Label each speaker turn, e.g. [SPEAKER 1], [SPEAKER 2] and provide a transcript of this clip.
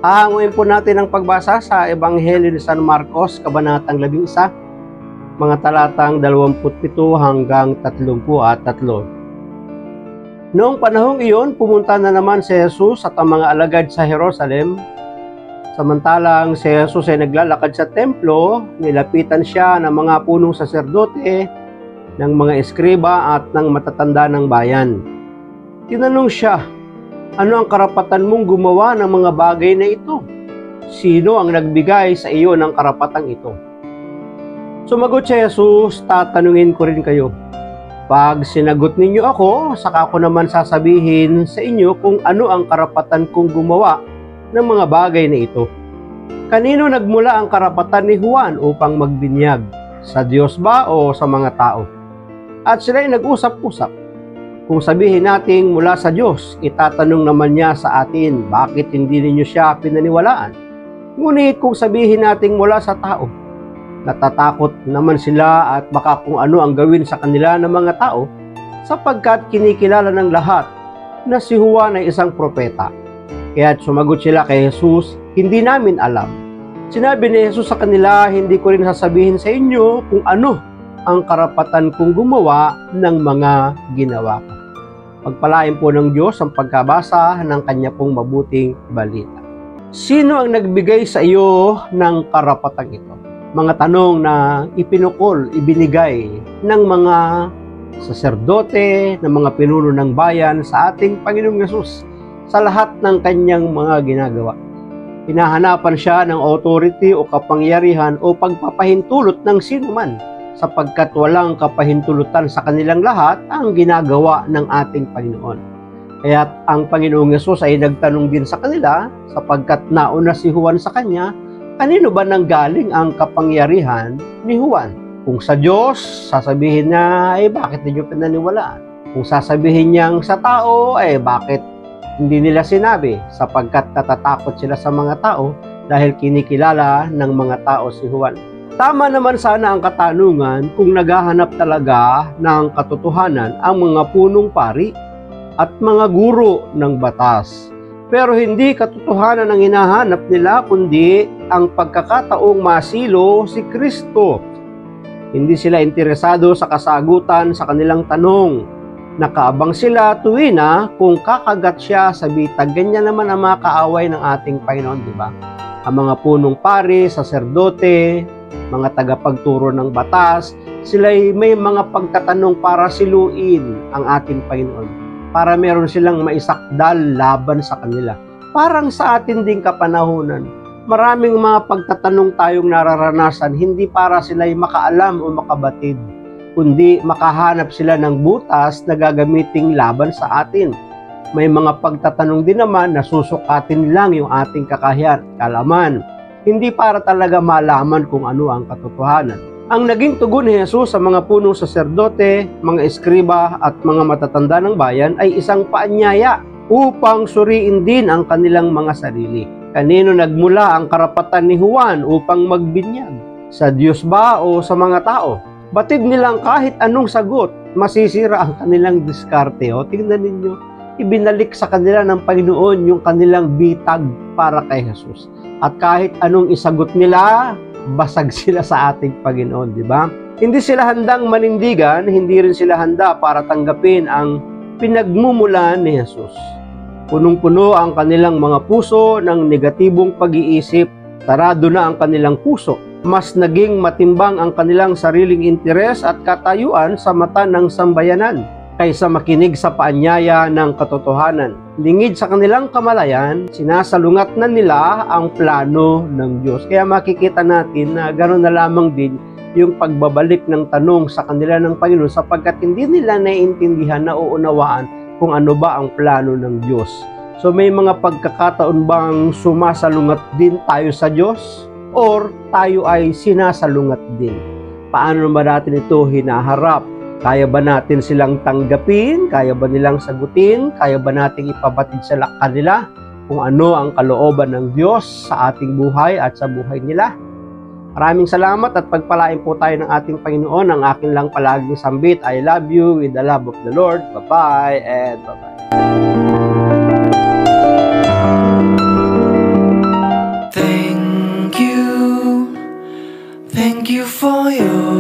[SPEAKER 1] Aanguin po natin ang pagbasa sa Ebanghelyo ni San Marcos, Kabanatang 11, mga talatang 27 hanggang 33. Noong panahong iyon, pumunta na naman si Jesus at ang mga alagad sa Jerusalem. Samantalang si Jesus ay naglalakad sa templo, nilapitan siya ng mga punong saserdote, ng mga eskriba at ng matatanda ng bayan. Tinanong siya, "Ano ang karapatan mong gumawa ng mga bagay na ito? Sino ang nagbigay sa iyo ng karapatang ito?" Sumagot si Jesus, "Tatanungin ko rin kayo. Pag sinagot ninyo ako, saka ko naman sasabihin sa inyo kung ano ang karapatan kong gumawa ng mga bagay na ito. Kanino nagmula ang karapatan ni Juan upang magbinyag? Sa Diyos ba o sa mga tao?" At sila ay nag-usap-usap. Kung sabihin nating mula sa Diyos, itatanong naman niya sa atin, bakit hindi ninyo siya pinaniwalaan? Ngunit kung sabihin nating mula sa tao, natatakot naman sila at baka kung ano ang gawin sa kanila ng mga tao, sapagkat kinikilala ng lahat na si Juan ay isang propeta. Kaya't sumagot sila kay Jesus, "Hindi namin alam." Sinabi ni Jesus sa kanila, "Hindi ko rin sasabihin sa inyo kung ano ang karapatan kong gumawa ng mga ginawa ko." Pagpalain po ng Diyos ang pagkabasa ng kanya pong mabuting balita. Sino ang nagbigay sa iyo ng karapatang ito? Mga tanong na ipinukol, ibinigay ng mga saserdote, ng mga pinuno ng bayan sa ating Panginoong Yesus sa lahat ng kanyang mga ginagawa. Hinahanapan siya ng authority o kapangyarihan o pagpapahintulot ng sino man, sapagkat walang kapahintulutan sa kanilang lahat ang ginagawa ng ating Panginoon. Kaya't ang Panginoong Yesus ay nagtanong din sa kanila, sapagkat nauna si Juan sa kanya, kanino ba nanggaling ang kapangyarihan ni Juan? Kung sa Diyos, sasabihin niya, bakit ninyo pinaniwalaan? Kung sasabihin niyang sa tao, bakit hindi nila sinabi? Sapagkat natatakot sila sa mga tao dahil kinikilala ng mga tao si Juan. Tama naman sana ang katanungan kung naghahanap talaga ng katotohanan ang mga punong pari at mga guro ng batas. Pero hindi katotohanan ang hinahanap nila, kundi ang pagkakataong masilo si Kristo. Hindi sila interesado sa kasagutan sa kanilang tanong. Nakaabang sila tuwina kung kakagat siya sa bitag. Ganyan naman ang mga kaaway ng ating Panginoon, di ba? Ang mga punong pari, saserdote, mga tagapagturo ng batas, sila'y may mga pagtatanong para siluin ang ating Panginoon, para meron silang maisakdal laban sa kanila. Parang sa atin ding kapanahunan, maraming mga pagtatanong tayong nararanasan, hindi para sila'y makaalam o makabatid, kundi makahanap sila ng butas na gagamiting laban sa atin. May mga pagtatanong din naman na susukatin lang yung ating kakayahan, kalaman, hindi para talaga malaman kung ano ang katotohanan. Ang naging tugon ni Jesus sa mga punong saserdote, mga eskriba at mga matatanda ng bayan ay isang paanyaya upang suriin din ang kanilang mga sarili. Kanino nagmula ang karapatan ni Juan upang magbinyag? Sa Diyos ba o sa mga tao? Batid nilang kahit anong sagot, masisira ang kanilang diskarte. Tingnan ninyo, ibinalik sa kanila ng Panginoon yung kanilang bitag para kay Jesus. At kahit anong isagot nila, basag sila sa ating Panginoon, di ba? Hindi sila handang manindigan, hindi rin sila handa para tanggapin ang pinagmumulan ni Jesus. Punong-puno ang kanilang mga puso ng negatibong pag-iisip, sarado na ang kanilang puso. Mas naging matimbang ang kanilang sariling interes at katayuan sa mata ng sambayanan kaysa makinig sa paanyaya ng katotohanan. Lingid sa kanilang kamalayan, sinasalungat na nila ang plano ng Diyos. Kaya makikita natin na gano'n na lamang din yung pagbabalik ng tanong sa kanila ng Panginoon, sapagkat hindi nila naiintindihan, nauunawaan kung ano ba ang plano ng Diyos. So may mga pagkakataon bang sumasalungat din tayo sa Diyos? Or tayo ay sinasalungat din? Paano ba natin ito hinaharap? Kaya ba natin silang tanggapin? Kaya ba nilang sagutin? Kaya ba nating ipabatid sa kanila kung ano ang kalooban ng Diyos sa ating buhay at sa buhay nila? Maraming salamat at pagpalain po tayo ng ating Panginoon. Ang akin lang palaging sambit, I love you with the love of the Lord. Bye-bye and bye-bye.
[SPEAKER 2] Thank you for your